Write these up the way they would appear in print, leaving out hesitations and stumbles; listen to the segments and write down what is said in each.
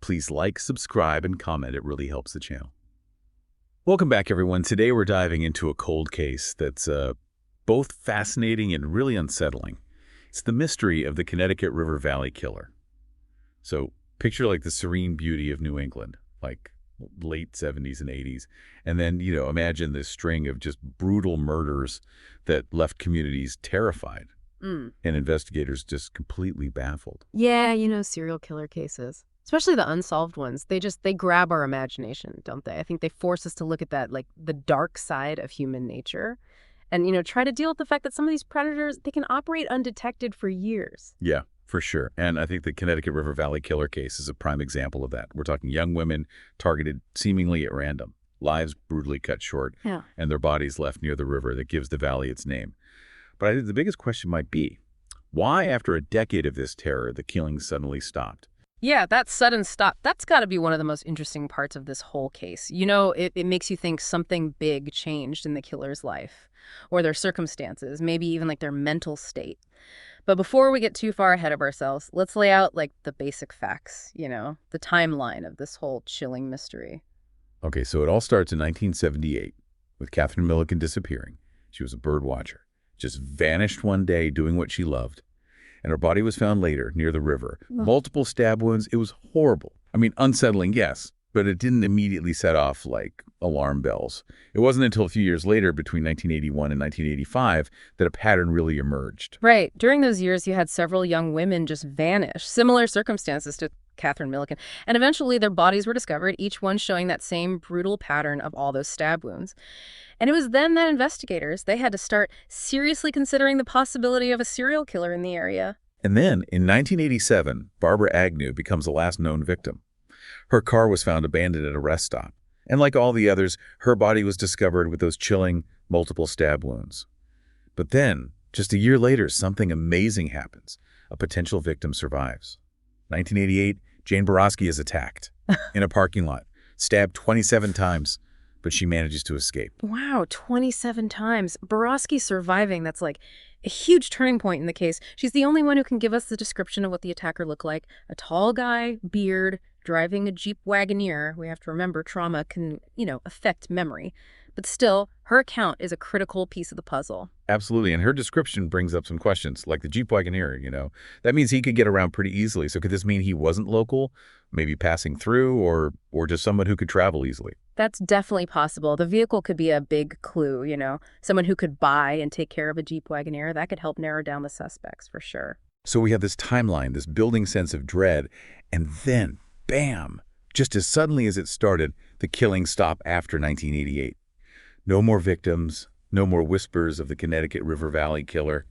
Please like, subscribe, and comment. It really helps the channel. Welcome back, everyone. Today we're diving into a cold case that's both fascinating and really unsettling. It's the mystery of the Connecticut River Valley Killer. So picture like the serene beauty of New England, like late 70s and 80s. And then, imagine this string of just brutal murders that left communities terrified and investigators just completely baffled. Yeah, serial killer cases, especially the unsolved ones, they grab our imagination, don't they? I think they force us to look at that, like the dark side of human nature and, try to deal with the fact that some of these predators, they can operate undetected for years. Yeah, for sure. And I think the Connecticut River Valley Killer case is a prime example of that. We're talking young women targeted seemingly at random, lives brutally cut short, and their bodies left near the river that gives the valley its name. But I think the biggest question might be, why after a decade of this terror, the killings suddenly stopped? Yeah, that sudden stop, that's got to be one of the most interesting parts of this whole case. It makes you think something big changed in the killer's life or their circumstances, maybe even like their mental state. But before we get too far ahead of ourselves, let's lay out like the basic facts, the timeline of this whole chilling mystery. Okay, so it all starts in 1978 with Catherine Milliken disappearing. She was a bird watcher, just vanished one day doing what she loved. And her body was found later near the river. Multiple stab wounds. It was horrible. I mean, unsettling, yes, but it didn't immediately set off like alarm bells. It wasn't until a few years later, between 1981 and 1985, that a pattern really emerged. Right. During those years, you had several young women just vanish, similar circumstances to Catherine Milliken. And eventually their bodies were discovered, each one showing that same brutal pattern of all those stab wounds. And it was then that investigators, they had to start seriously considering the possibility of a serial killer in the area. And then, in 1987, Barbara Agnew becomes the last known victim. Her car was found abandoned at a rest stop. And like all the others, her body was discovered with those chilling, multiple stab wounds. But then, just a year later, something amazing happens. A potential victim survives. 1988, Jane Borowski is attacked in a parking lot, stabbed 27 times. But she manages to escape. Wow, 27 times. Borowski surviving, that's like a huge turning point in the case. She's the only one who can give us the description of what the attacker looked like. A tall guy, beard, driving a Jeep Wagoneer. We have to remember trauma can, affect memory. But still, her account is a critical piece of the puzzle. Absolutely, and her description brings up some questions, like the Jeep Wagoneer, That means he could get around pretty easily. So could this mean he wasn't local, maybe passing through, or just someone who could travel easily? That's definitely possible. The vehicle could be a big clue, Someone who could buy and take care of a Jeep Wagoneer. That could help narrow down the suspects, for sure. So we have this timeline, this building sense of dread, and then, bam! Just as suddenly as it started, the killings stop after 1988. No more victims, no more whispers of the Connecticut River Valley Killer.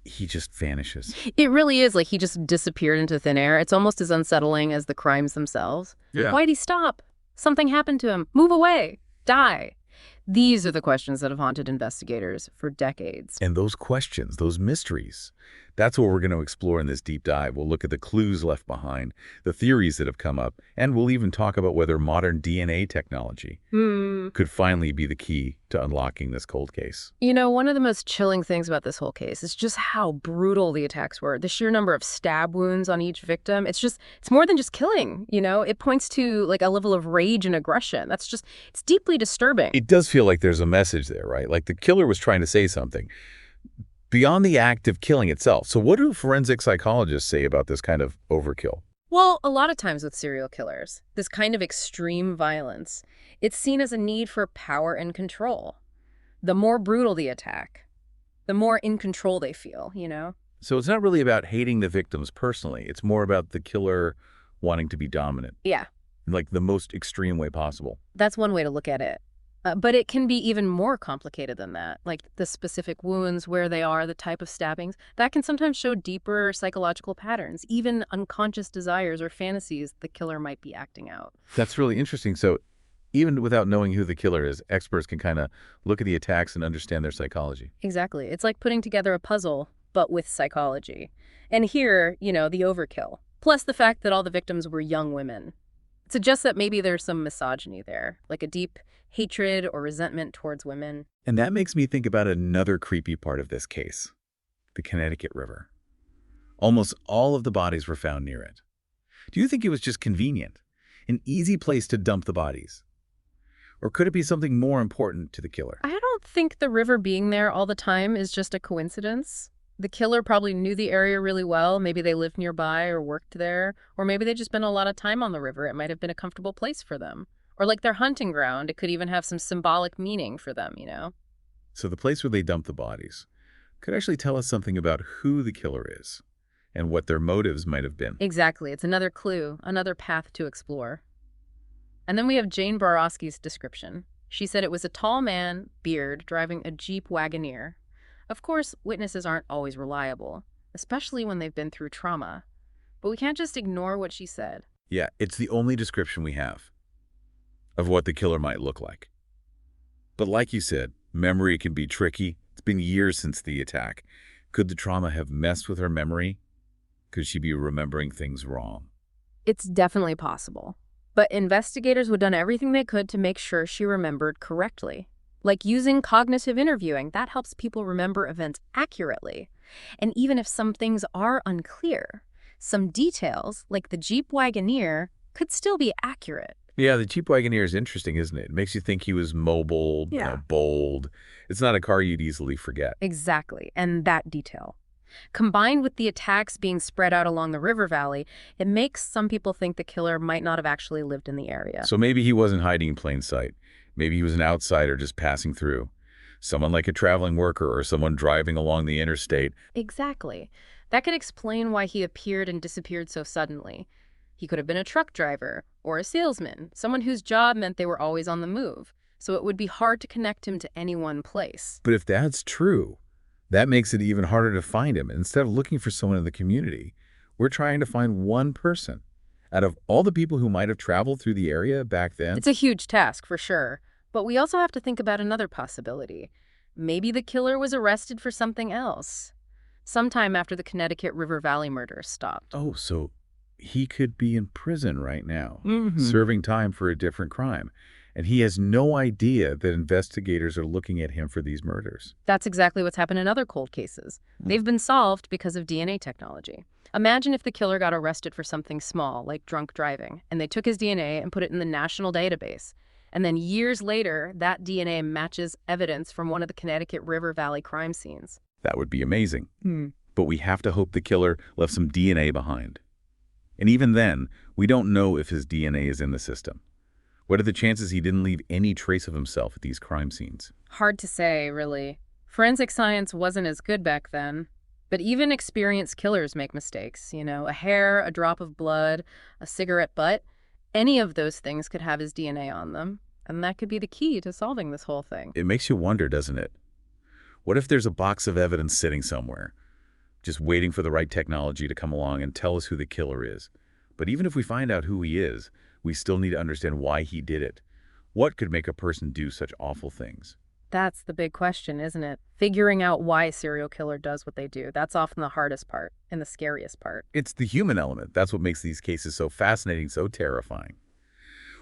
He just vanishes. It really is like he just disappeared into thin air. It's almost as unsettling as the crimes themselves. Yeah. Why'd he stop? Something happened to him. Move away. Die. These are the questions that have haunted investigators for decades. And those questions, those mysteries, that's what we're going to explore in this deep dive. We'll look at the clues left behind, the theories that have come up, and we'll even talk about whether modern DNA technology could finally be the key to unlocking this cold case. One of the most chilling things about this whole case is just how brutal the attacks were. The sheer number of stab wounds on each victim. It's more than just killing, It points to like a level of rage and aggression. It's deeply disturbing. It does feel like there's a message there, right? Like the killer was trying to say something beyond the act of killing itself. So what do forensic psychologists say about this kind of overkill? Well, a lot of times with serial killers, this kind of extreme violence, it's seen as a need for power and control. The more brutal the attack, the more in control they feel, So it's not really about hating the victims personally. It's more about the killer wanting to be dominant. Yeah. In like the most extreme way possible. That's one way to look at it. But it can be even more complicated than that, like the specific wounds, where they are, the type of stabbings. That can sometimes show deeper psychological patterns, even unconscious desires or fantasies the killer might be acting out. That's really interesting. So even without knowing who the killer is, experts can kind of look at the attacks and understand their psychology. Exactly. It's like putting together a puzzle, but with psychology. And here, the overkill, plus the fact that all the victims were young women. It suggests that maybe there's some misogyny there, like a deep hatred or resentment towards women. And that makes me think about another creepy part of this case, the Connecticut River. Almost all of the bodies were found near it. Do you think it was just convenient? An easy place to dump the bodies? Or could it be something more important to the killer? I don't think the river being there all the time is just a coincidence. The killer probably knew the area really well. Maybe they lived nearby or worked there. Or maybe they just spent a lot of time on the river. It might have been a comfortable place for them. Or like their hunting ground. It could even have some symbolic meaning for them, you know? So the place where they dump the bodies could actually tell us something about who the killer is and what their motives might have been. Exactly. It's another clue, another path to explore. And then we have Jane Borowski's description. She said it was a tall man, beard, driving a Jeep Wagoneer. Of course, witnesses aren't always reliable, especially when they've been through trauma. But we can't just ignore what she said. Yeah, it's the only description we have of what the killer might look like. But like you said, memory can be tricky. It's been years since the attack. Could the trauma have messed with her memory? Could she be remembering things wrong? It's definitely possible. But investigators would have done everything they could to make sure she remembered correctly. Like using cognitive interviewing, that helps people remember events accurately. And even if some things are unclear, some details, like the Jeep Wagoneer, could still be accurate. Yeah, the Jeep Wagoneer is interesting, isn't it? It makes you think he was mobile, bold. It's not a car you'd easily forget. Exactly, and that detail. Combined with the attacks being spread out along the river valley, it makes some people think the killer might not have actually lived in the area. So maybe he wasn't hiding in plain sight. Maybe he was an outsider just passing through. Someone like a traveling worker or someone driving along the interstate. Exactly. That could explain why he appeared and disappeared so suddenly. He could have been a truck driver or a salesman, someone whose job meant they were always on the move. So it would be hard to connect him to any one place. But if that's true, that makes it even harder to find him. Instead of looking for someone in the community, we're trying to find one person. Out of all the people who might have traveled through the area back then. It's a huge task, for sure. But we also have to think about another possibility. Maybe the killer was arrested for something else. Sometime after the Connecticut River Valley murders stopped. Oh, so he could be in prison right now, serving time for a different crime. And he has no idea that investigators are looking at him for these murders. That's exactly what's happened in other cold cases. They've been solved because of DNA technology. Imagine if the killer got arrested for something small, like drunk driving, and they took his DNA and put it in the national database. And then years later, that DNA matches evidence from one of the Connecticut River Valley crime scenes. That would be amazing. But we have to hope the killer left some DNA behind. And even then, we don't know if his DNA is in the system. What are the chances he didn't leave any trace of himself at these crime scenes? Hard to say, really. Forensic science wasn't as good back then. But even experienced killers make mistakes. You know, a hair, a drop of blood, a cigarette butt. Any of those things could have his DNA on them. And that could be the key to solving this whole thing. It makes you wonder, doesn't it? What if there's a box of evidence sitting somewhere, just waiting for the right technology to come along and tell us who the killer is? But even if we find out who he is, we still need to understand why he did it. What could make a person do such awful things? That's the big question, isn't it? Figuring out why a serial killer does what they do. That's often the hardest part and the scariest part. It's the human element. That's what makes these cases so fascinating, so terrifying.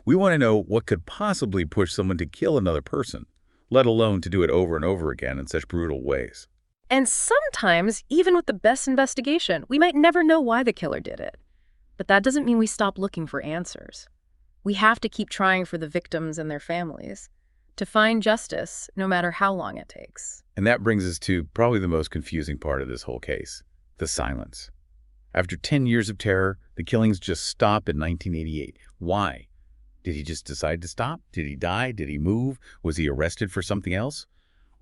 We want to know what could possibly push someone to kill another person, let alone to do it over and over again in such brutal ways. And sometimes, even with the best investigation, we might never know why the killer did it. But that doesn't mean we stop looking for answers. We have to keep trying for the victims and their families, to find justice, no matter how long it takes. And that brings us to probably the most confusing part of this whole case, the silence. After 10 years of terror, the killings just stop in 1988. Why? Did he just decide to stop? Did he die? Did he move? Was he arrested for something else?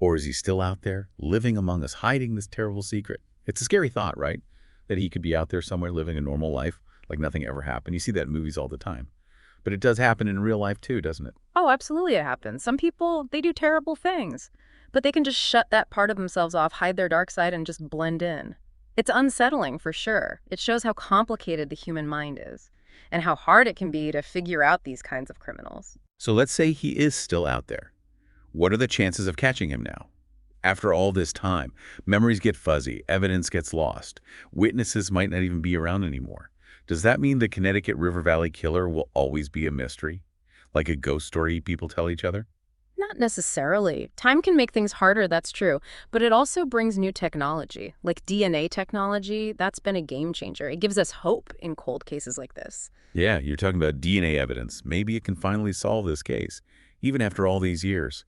Or is he still out there, living among us, hiding this terrible secret? It's a scary thought, right? That he could be out there somewhere living a normal life, like nothing ever happened. You see that in movies all the time. But it does happen in real life too, doesn't it? Oh, absolutely it happens. Some people, they do terrible things, but they can just shut that part of themselves off, hide their dark side, and just blend in. It's unsettling for sure. It shows how complicated the human mind is and how hard it can be to figure out these kinds of criminals. So let's say he is still out there. What are the chances of catching him now? After all this time, memories get fuzzy, evidence gets lost, witnesses might not even be around anymore. Does that mean the Connecticut River Valley Killer will always be a mystery? Like a ghost story people tell each other? Not necessarily. Time can make things harder, that's true. But it also brings new technology, like DNA technology. That's been a game changer. It gives us hope in cold cases like this. Yeah, you're talking about DNA evidence. Maybe it can finally solve this case, even after all these years.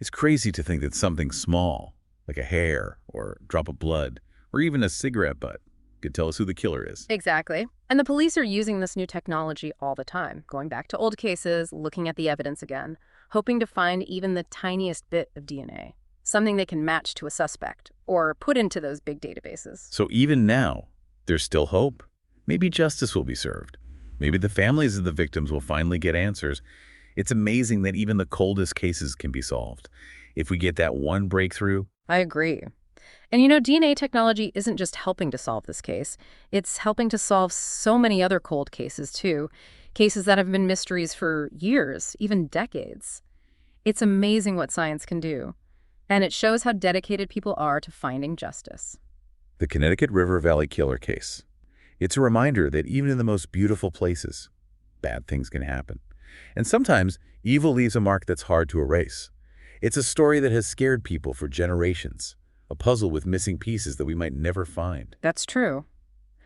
It's crazy to think that something small, like a hair or a drop of blood, or even a cigarette butt, could tell us who the killer is. Exactly. And the police are using this new technology all the time, going back to old cases, looking at the evidence again, hoping to find even the tiniest bit of DNA, something they can match to a suspect or put into those big databases. So even now, there's still hope. Maybe justice will be served. Maybe the families of the victims will finally get answers. It's amazing that even the coldest cases can be solved. If we get that one breakthrough. I agree. And DNA technology isn't just helping to solve this case. It's helping to solve so many other cold cases, too. Cases that have been mysteries for years, even decades. It's amazing what science can do. And it shows how dedicated people are to finding justice. The Connecticut River Valley Killer case. It's a reminder that even in the most beautiful places, bad things can happen. And sometimes, evil leaves a mark that's hard to erase. It's a story that has scared people for generations, a puzzle with missing pieces that we might never find. That's true.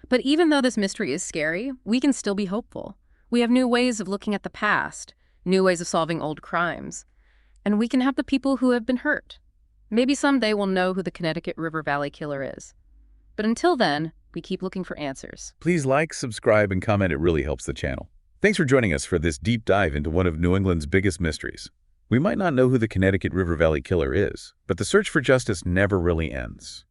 But even though this mystery is scary, we can still be hopeful. We have new ways of looking at the past, new ways of solving old crimes. And we can have the people who have been hurt. Maybe someday we'll know who the Connecticut River Valley Killer is. But until then, we keep looking for answers. Please like, subscribe, and comment. It really helps the channel. Thanks for joining us for this deep dive into one of New England's biggest mysteries. We might not know who the Connecticut River Valley Killer is, but the search for justice never really ends.